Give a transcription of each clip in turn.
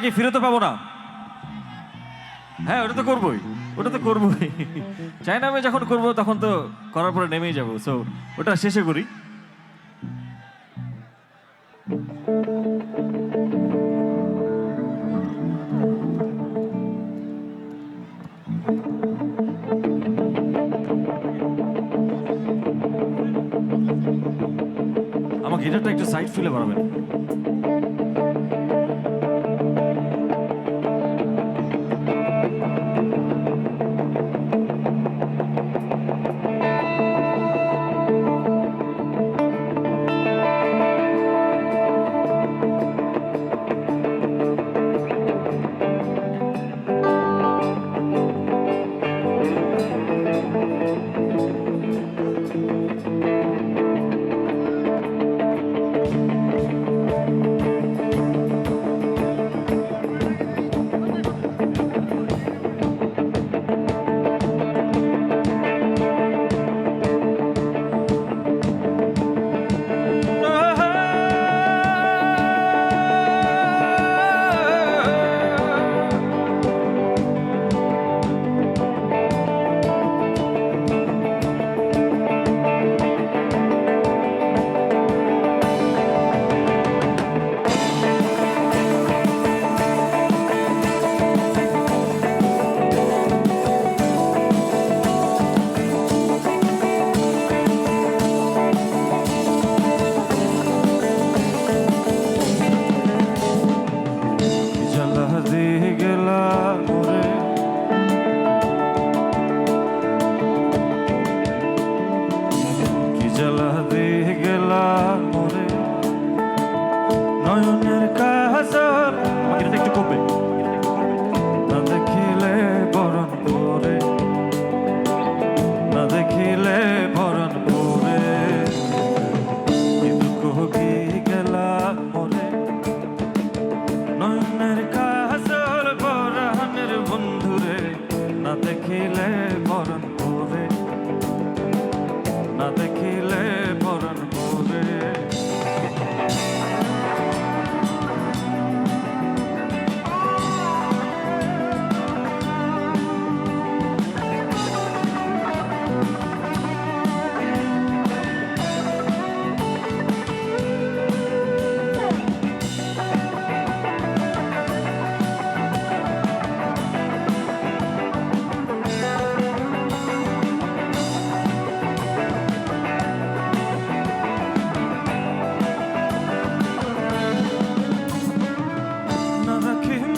কি ফিরে তো পাবো না। হ্যাঁ, ওটা তো করবোই, ওটা তো করবোই। চাই না আমি যখন করবো তখন তো করার পরে নেমেই যাবো। সো ওটা শেষে করি। আমার গিটারটা একটু সাইড ফিলে বাড়াবেন। নয়নের কাজল আমাকে একটু কমবে না দেখিলে বরণ করে, না দেখিলে বরণ করে, কিন্তু কবি গেলা মরে। নয়নের কাজল বরানের বন্ধুরে, না দেখিলে বরণ করে, না দেখিলে বরণ করে।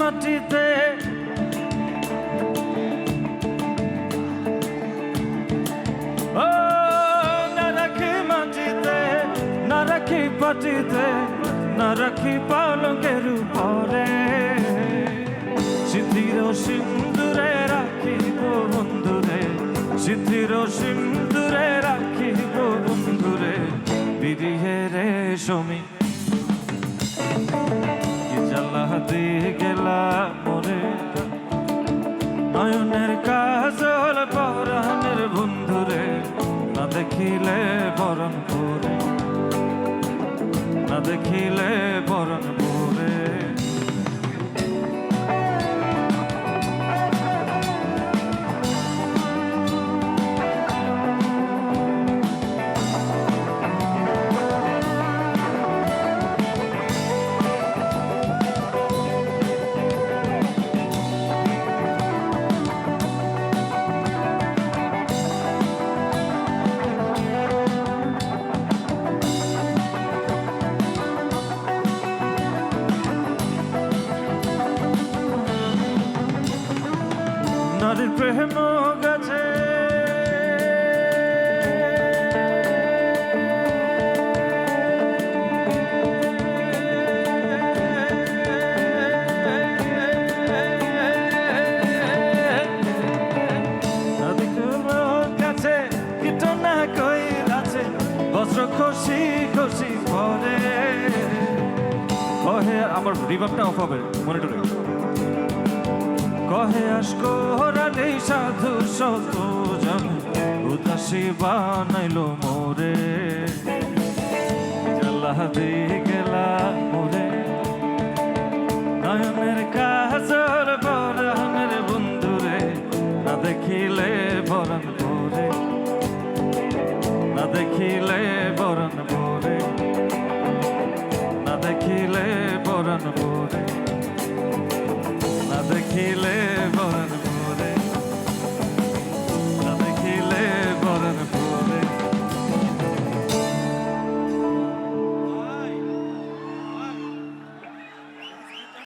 মাটিতে ও না রাখি মাটিতে, না রাখি পাটিতে, না রাখি পালকের উপরে, সিদ্ধির সিন্দুরে রাখিব বন্ধুরে, সিদ্ধির সিন্দুরে রাখিব বন্ধুরে, বিরিহে রে সমী দিয়ে গেলা মরে। নয়নের কাজল পরাণের বন্ধুরে, না দেখিলে বরণ করে, না দেখিলে বরণ করে। নারীর প্রেম গাছে কাছে কীটনা কইলাছে, বজ্র খসি খসি পরে। কহে আমার রিভাবটা অফ হবে মনিটরে। কহে আসকো রাধে সাধু শত জানে, উদাসী বানাইলো মোরে। জ্বালা দিয়ে গেলা মোরে, নয়নের কাজল পরাণের বন্ধুরে, না দেখিলে বরণ ভরে, না দেখিলে বরণ ভরে, না দেখিলে বরণ ভরে, না দেখিলে বরণ